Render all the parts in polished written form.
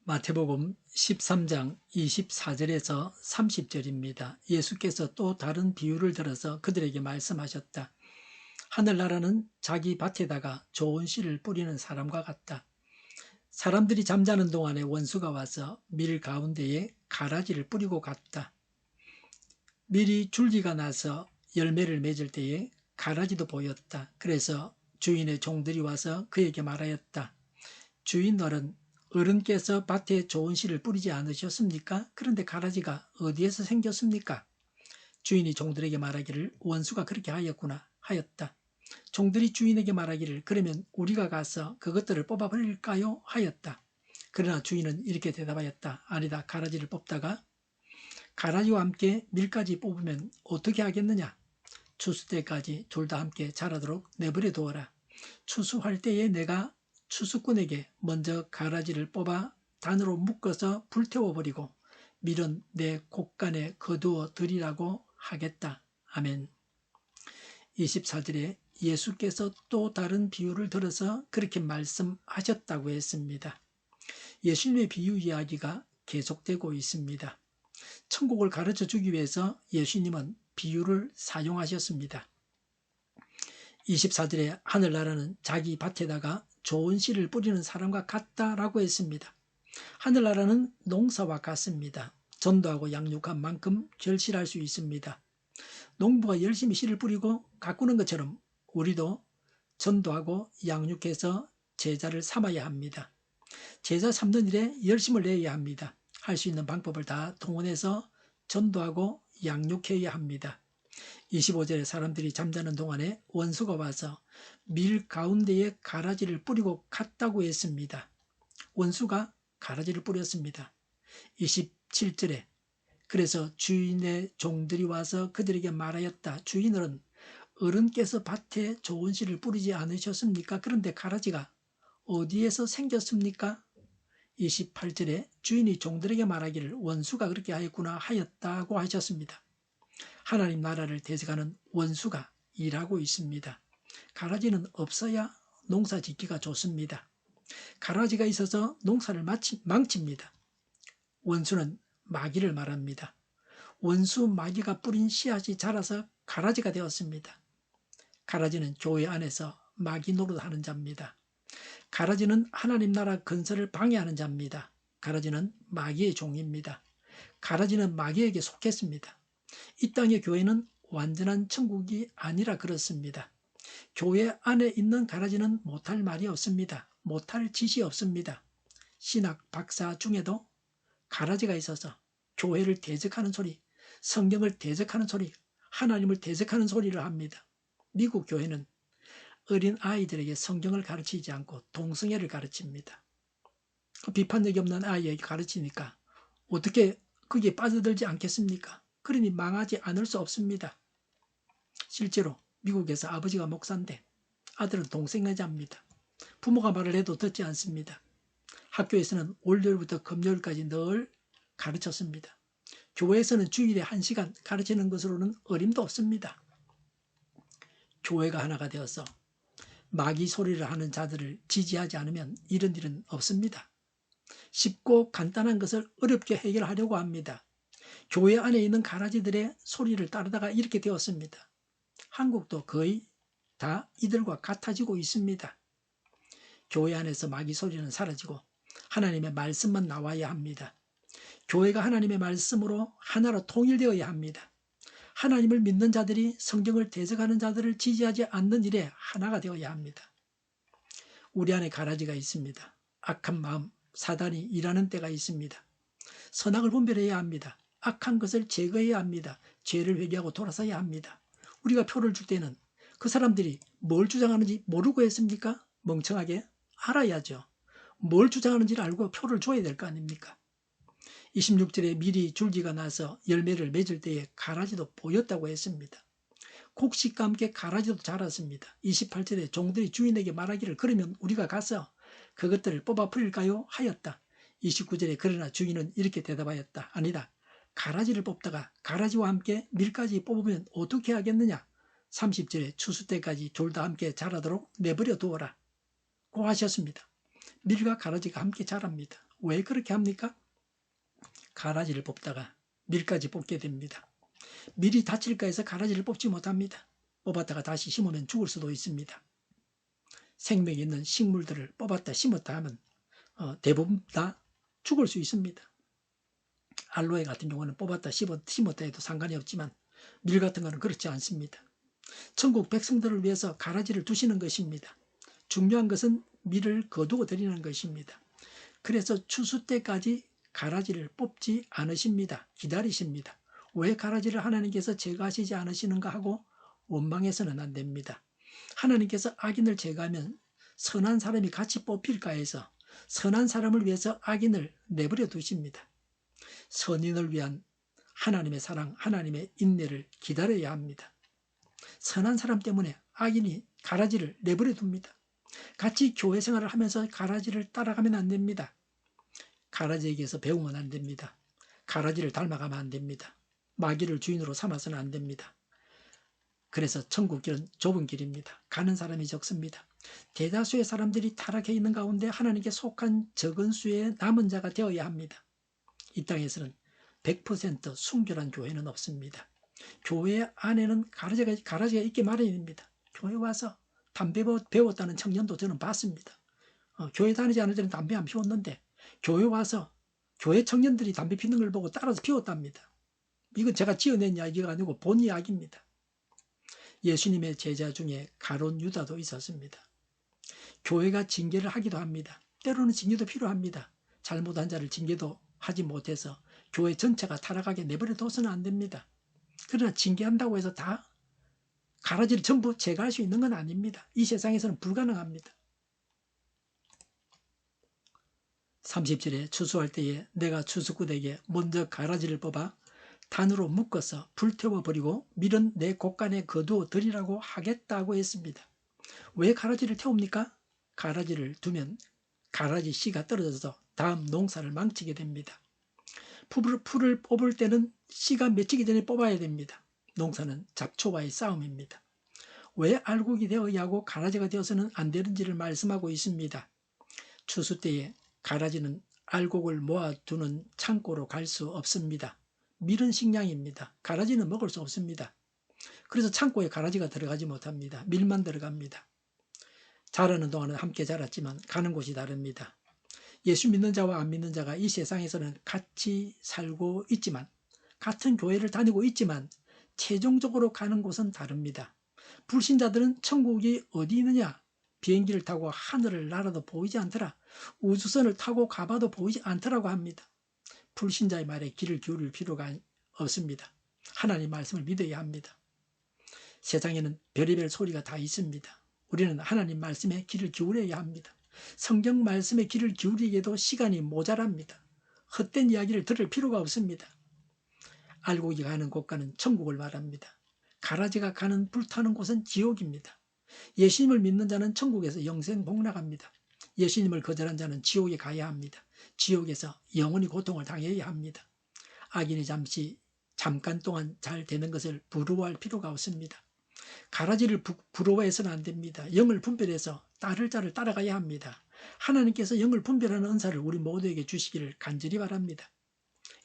마태복음 13장 24절에서 30절입니다. 예수께서 또 다른 비유를 들어서 그들에게 말씀하셨다. 하늘나라는 자기 밭에다가 좋은 씨를 뿌리는 사람과 같다. 사람들이 잠자는 동안에 원수가 와서 밀 가운데에 가라지를 뿌리고 갔다. 밀이 줄기가 나서 열매를 맺을 때에 가라지도 보였다. 그래서 주인의 종들이 와서 그에게 말하였다. 주인어른, 어른께서 밭에 좋은 씨를 뿌리지 않으셨습니까? 그런데 가라지가 어디에서 생겼습니까? 주인이 종들에게 말하기를 원수가 그렇게 하였구나 하였다. 종들이 주인에게 말하기를 그러면 우리가 가서 그것들을 뽑아버릴까요? 하였다. 그러나 주인은 이렇게 대답하였다. 아니다. 가라지를 뽑다가 가라지와 함께 밀까지 뽑으면 어떻게 하겠느냐? 추수 때까지 둘 다 함께 자라도록 내버려 두어라. 추수할 때에 내가 추수꾼에게 먼저 가라지를 뽑아 단으로 묶어서 불태워버리고 밀은 내 곳간에 거두어 드리라고 하겠다. 아멘. 24절에 예수께서 또 다른 비유를 들어서 그렇게 말씀하셨다고 했습니다. 예수님의 비유 이야기가 계속되고 있습니다. 천국을 가르쳐 주기 위해서 예수님은 비유를 사용하셨습니다. 24절에 하늘나라는 자기 밭에다가 좋은 씨를 뿌리는 사람과 같다라고 했습니다. 하늘나라는 농사와 같습니다. 전도하고 양육한 만큼 결실할 수 있습니다. 농부가 열심히 씨를 뿌리고 가꾸는 것처럼 우리도 전도하고 양육해서 제자를 삼아야 합니다. 제자 삼는 일에 열심을 내야 합니다. 할 수 있는 방법을 다 동원해서 전도하고 양육해야 합니다. 25절에 사람들이 잠자는 동안에 원수가 와서 밀 가운데에 가라지를 뿌리고 갔다고 했습니다. 원수가 가라지를 뿌렸습니다. 27절에 그래서 주인의 종들이 와서 그들에게 말하였다. 주인은 어른께서 밭에 좋은 씨를 뿌리지 않으셨습니까? 그런데 가라지가 어디에서 생겼습니까? 28절에 주인이 종들에게 말하기를 원수가 그렇게 하였구나 하였다고 하셨습니다. 하나님 나라를 대적하는 원수가 일하고 있습니다. 가라지는 없어야 농사 짓기가 좋습니다. 가라지가 있어서 농사를 망칩니다. 원수는 마귀를 말합니다. 원수 마귀가 뿌린 씨앗이 자라서 가라지가 되었습니다. 가라지는 교회 안에서 마귀 노릇하는 자입니다. 가라지는 하나님 나라 건설을 방해하는 자입니다. 가라지는 마귀의 종입니다. 가라지는 마귀에게 속했습니다. 이 땅의 교회는 완전한 천국이 아니라 그렇습니다. 교회 안에 있는 가라지는 못할 말이 없습니다. 못할 짓이 없습니다. 신학 박사 중에도 가라지가 있어서 교회를 대적하는 소리, 성경을 대적하는 소리, 하나님을 대적하는 소리를 합니다. 미국 교회는 어린 아이들에게 성경을 가르치지 않고 동성애를 가르칩니다. 비판력이 없는 아이에게 가르치니까 어떻게 거기에 빠져들지 않겠습니까? 그러니 망하지 않을 수 없습니다. 실제로 미국에서 아버지가 목사인데 아들은 동성애자입니다. 부모가 말을 해도 듣지 않습니다. 학교에서는 월요일부터 금요일까지 늘 가르쳤습니다. 교회에서는 주일에 1시간 가르치는 것으로는 어림도 없습니다. 교회가 하나가 되어서 마귀 소리를 하는 자들을 지지하지 않으면 이런 일은 없습니다. 쉽고 간단한 것을 어렵게 해결하려고 합니다. 교회 안에 있는 가라지들의 소리를 따르다가 이렇게 되었습니다. 한국도 거의 다 이들과 같아지고 있습니다. 교회 안에서 마귀 소리는 사라지고 하나님의 말씀만 나와야 합니다. 교회가 하나님의 말씀으로 하나로 통일되어야 합니다. 하나님을 믿는 자들이 성경을 대적하는 자들을 지지하지 않는 일에 하나가 되어야 합니다. 우리 안에 가라지가 있습니다. 악한 마음, 사단이 일하는 때가 있습니다. 선악을 분별해야 합니다. 악한 것을 제거해야 합니다. 죄를 회개하고 돌아서야 합니다. 우리가 표를 줄 때는 그 사람들이 뭘 주장하는지 모르고 했습니까? 멍청하게 알아야죠. 뭘 주장하는지를 알고 표를 줘야 될 거 아닙니까? 26절에 밀이 줄기가 나서 열매를 맺을 때에 가라지도 보였다고 했습니다. 곡식과 함께 가라지도 자랐습니다. 28절에 종들이 주인에게 말하기를 그러면 우리가 가서 그것들을 뽑아 버릴까요? 하였다. 29절에 그러나 주인은 이렇게 대답하였다. 아니다. 가라지를 뽑다가 가라지와 함께 밀까지 뽑으면 어떻게 하겠느냐? 30절에 추수 때까지 둘 다 함께 자라도록 내버려 두어라 고 하셨습니다. 밀과 가라지가 함께 자랍니다. 왜 그렇게 합니까? 가라지를 뽑다가 밀까지 뽑게 됩니다. 밀이 다칠까 해서 가라지를 뽑지 못합니다. 뽑았다가 다시 심으면 죽을 수도 있습니다. 생명이 있는 식물들을 뽑았다 심었다 하면 대부분 다 죽을 수 있습니다. 알로에 같은 경우는 뽑았다 심었다 해도 상관이 없지만 밀 같은 거는 그렇지 않습니다. 천국 백성들을 위해서 가라지를 두시는 것입니다. 중요한 것은 밀을 거두어 드리는 것입니다. 그래서 추수 때까지 가라지를 뽑지 않으십니다. 기다리십니다. 왜 가라지를 하나님께서 제거하시지 않으시는가 하고 원망해서는 안 됩니다. 하나님께서 악인을 제거하면 선한 사람이 같이 뽑힐까 해서 선한 사람을 위해서 악인을 내버려 두십니다. 선인을 위한 하나님의 사랑, 하나님의 인내를 기다려야 합니다. 선한 사람 때문에 악인이 가라지를 내버려 둡니다. 같이 교회 생활을 하면서 가라지를 따라가면 안 됩니다. 가라지에게서 배우면 안 됩니다. 가라지를 닮아가면 안 됩니다. 마귀를 주인으로 삼아서는 안 됩니다. 그래서 천국 길은 좁은 길입니다. 가는 사람이 적습니다. 대다수의 사람들이 타락해 있는 가운데 하나님께 속한 적은 수의 남은 자가 되어야 합니다. 이 땅에서는 100% 순결한 교회는 없습니다. 교회 안에는 가라지가 있게 마련입니다. 교회 와서 담배 배웠다는 청년도 저는 봤습니다. 교회 다니지 않을 때는 담배 안 피웠는데 교회 와서 교회 청년들이 담배 피는 걸 보고 따라서 피웠답니다. 이건 제가 지어낸 이야기가 아니고 본 이야기입니다. 예수님의 제자 중에 가룟 유다도 있었습니다. 교회가 징계를 하기도 합니다. 때로는 징계도 필요합니다. 잘못한 자를 징계도 하지 못해서 교회 전체가 타락하게 내버려 둬서는 안 됩니다. 그러나 징계한다고 해서 다 가라지를 전부 제거할 수 있는 건 아닙니다. 이 세상에서는 불가능합니다. 30절에 추수할 때에 내가 추수꾼에게 먼저 가라지를 뽑아 단으로 묶어서 불태워버리고 밀은 내 곳간에 거두어 드리라고 하겠다고 했습니다. 왜 가라지를 태웁니까? 가라지를 두면 가라지 씨가 떨어져서 다음 농사를 망치게 됩니다. 풀을 뽑을 때는 씨가 맺히기 전에 뽑아야 됩니다. 농사는 잡초와의 싸움입니다. 왜 알곡이 되어야 하고 가라지가 되어서는 안 되는지를 말씀하고 있습니다. 추수 때에 가라지는 알곡을 모아두는 창고로 갈 수 없습니다. 밀은 식량입니다. 가라지는 먹을 수 없습니다. 그래서 창고에 가라지가 들어가지 못합니다. 밀만 들어갑니다. 자라는 동안은 함께 자랐지만 가는 곳이 다릅니다. 예수 믿는 자와 안 믿는 자가 이 세상에서는 같이 살고 있지만 같은 교회를 다니고 있지만 최종적으로 가는 곳은 다릅니다. 불신자들은 천국이 어디 있느냐? 비행기를 타고 하늘을 날아도 보이지 않더라. 우주선을 타고 가봐도 보이지 않더라고 합니다. 불신자의 말에 귀를 기울일 필요가 없습니다. 하나님 말씀을 믿어야 합니다. 세상에는 별의별 소리가 다 있습니다. 우리는 하나님 말씀에 귀를 기울여야 합니다. 성경 말씀에 귀를 기울이기에도 시간이 모자랍니다. 헛된 이야기를 들을 필요가 없습니다. 알곡이 가는 곳과는 천국을 말합니다. 가라지가 가는 불타는 곳은 지옥입니다. 예수님을 믿는 자는 천국에서 영생 복락합니다. 예수님을 거절한 자는 지옥에 가야 합니다. 지옥에서 영원히 고통을 당해야 합니다. 악인이 잠깐 동안 잘 되는 것을 부러워할 필요가 없습니다. 가라지를 부러워해서는 안 됩니다. 영을 분별해서 따를 자를 따라가야 합니다. 하나님께서 영을 분별하는 은사를 우리 모두에게 주시기를 간절히 바랍니다.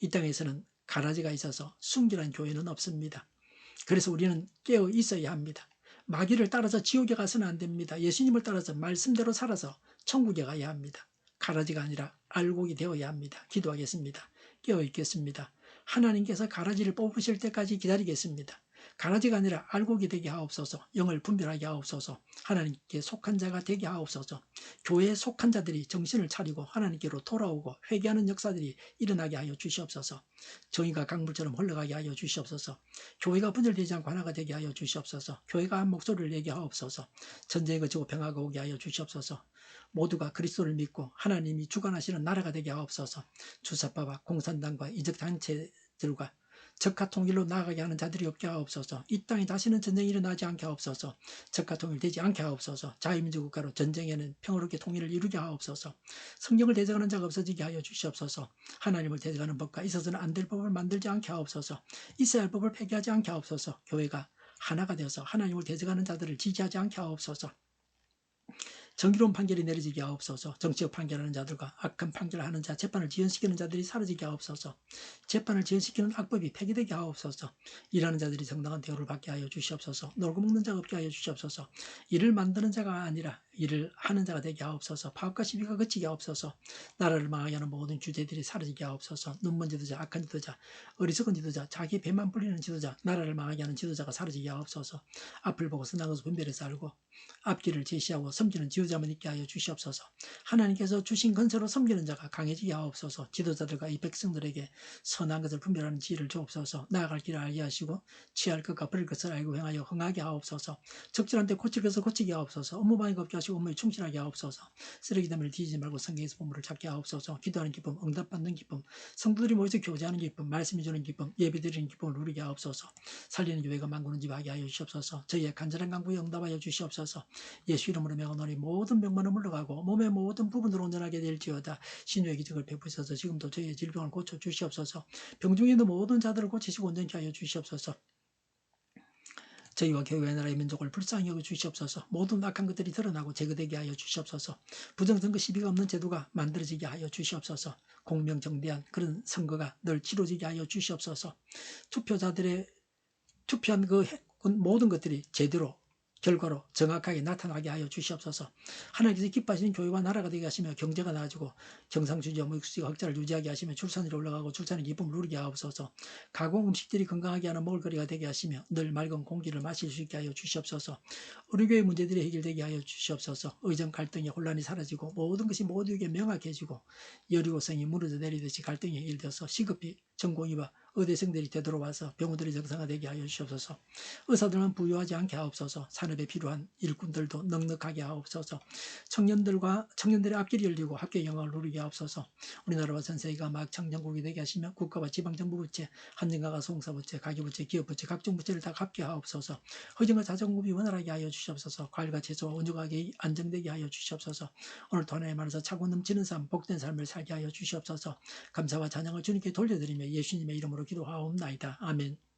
이 땅에서는 가라지가 있어서 순결한 교회는 없습니다. 그래서 우리는 깨어 있어야 합니다. 마귀를 따라서 지옥에 가서는 안 됩니다. 예수님을 따라서 말씀대로 살아서 천국에 가야 합니다. 가라지가 아니라 알곡이 되어야 합니다. 기도하겠습니다. 깨어 있겠습니다. 하나님께서 가라지를 뽑으실 때까지 기다리겠습니다. 가라지가 아니라 알곡이 되게 하옵소서. 영을 분별하게 하옵소서. 하나님께 속한 자가 되게 하옵소서. 교회에 속한 자들이 정신을 차리고 하나님께로 돌아오고 회개하는 역사들이 일어나게 하여 주시옵소서. 정의가 강물처럼 흘러가게 하여 주시옵소서. 교회가 분열되지 않고 하나가 되게 하여 주시옵소서. 교회가 한 목소리를 내게 하옵소서. 전쟁이 그치고 평화가 오게 하여 주시옵소서. 모두가 그리스도를 믿고 하나님이 주관하시는 나라가 되게 하옵소서. 주사파와 공산당과 이적단체들과 적화 통일로 나아가게 하는 자들이 없게 하옵소서. 이 땅에 다시는 전쟁이 일어나지 않게 하옵소서. 적화 통일되지 않게 하옵소서. 자유민주 국가로 전쟁에는 평화롭게 통일을 이루게 하옵소서. 성경을 대적하는 자가 없어지게 하여 주시옵소서. 하나님을 대적하는 법과 있어서는 안 될 법을 만들지 않게 하옵소서. 있어야 할 법을 폐기하지 않게 하옵소서. 교회가 하나가 되어서 하나님을 대적하는 자들을 지지하지 않게 하옵소서. 정의로운 판결이 내려지게 하옵소서. 정치적 판결하는 자들과 악한 판결하는 자, 재판을 지연시키는 자들이 사라지게 하옵소서. 재판을 지연시키는 악법이 폐기되게 하옵소서. 일하는 자들이 정당한 대우를 받게 하여 주시옵소서. 놀고 먹는 자가 없게 하여 주시옵소서. 일을 만드는 자가 아니라 일을 하는 자가 되게 하옵소서. 파업과 시비가 그치게 하옵소서. 나라를 망하게 하는 모든 주제들이 사라지게 하옵소서. 눈먼 지도자, 악한 지도자, 어리석은 지도자, 자기 배만 불리는 지도자, 나라를 망하게 하는 지도자가 사라지게 하옵소서. 앞을 보고 선한 것을 분별해서 알고 앞길을 제시하고 섬기는 지도자만 있게 하여 주시옵소서. 하나님께서 주신 건설로 섬기는 자가 강해지게 하옵소서. 지도자들과 이 백성들에게 선한 것을 분별하는 지혜를 주옵소서. 나아갈 길을 알게 하시고 취할 것과 버릴 것을 알고 행하여 흥하게 하옵소서. 적절한 때 고칠 것을 고치게 하옵소서. 업무방해가 없게 하시고 업무에 충실하게 하옵소서. 쓰레기 담을 뒤지지 말고 성경에서 보물을 찾게 하옵소서. 기도하는 기쁨, 응답받는 기쁨, 성도들이 모여서 교제하는 기쁨, 말씀해 주는 기쁨, 예배드리는 기쁨을 누리게 하옵소서. 살리는 교회가 만구는 집 하게 하여 주시옵소서. 저희의 간절한 간구에 응답하여 주시옵소서. 예수 이름으로 명하노니 모든 병만은 물러가고 몸의 모든 부분으로 온전하게 될지어다. 신유의 기적을 베푸셔서 지금도 저희의 질병을 고쳐 주시옵소서. 병중에 있는 모든 자들을 고치시고 온전케 하여 주시옵소서. 저희와 교회의 나라의 민족을 불쌍히 여겨 주시옵소서. 모든 악한 것들이 드러나고 제거되게 하여 주시옵소서. 부정선거 시비가 없는 제도가 만들어지게 하여 주시옵소서. 공명정대한 그런 선거가 늘 치러지게 하여 주시옵소서. 투표자들의 투표한 그 모든 것들이 제대로 결과로 정확하게 나타나게 하여 주시옵소서. 하나님께서 기뻐하시는 교회와 나라가 되게 하시며 경제가 나아지고 경상주지와 무역수지가 흑자를 유지하게 하시며 출산율이 올라가고 출산의 기쁨을 누리게 하옵소서. 가공 음식들이 건강하게 하는 먹을거리가 되게 하시며 늘 맑은 공기를 마실 수 있게 하여 주시옵소서. 의료교의 문제들이 해결되게 하여 주시옵소서. 의정 갈등의 혼란이 사라지고 모든 것이 모두에게 명확해지고 여리고성이 무너져 내리듯이 갈등이 해결되어서 시급히 전공의와 의대생들이 되돌아와서 병원들이 정상화되게 하여 주시옵소서. 의사들만 부유하지 않게 하옵소서. 산업에 필요한 일꾼들도 넉넉하게 하옵소서. 청년들의 앞길이 열리고 학교의 영광을 누리게 하옵소서. 우리나라와 전 세계가 막 청정국이 되게 하시며 국가와 지방정부 부채, 한정가가 송사부채, 가계부채, 기업부채, 각종 부채를 다 갚게 하옵소서. 허정과 자정급이 원활하게 하여 주시옵소서. 과일과 채소와 원조가격이 안정되게 하여 주시옵소서. 오늘도 하나님 안에서 차고 넘치는 삶, 복된 삶을 살게 하여 주시옵소서. 감사와 찬양을 주님께 돌려드리며 예수님의 이름으로 기도하옵나이다. 아멘.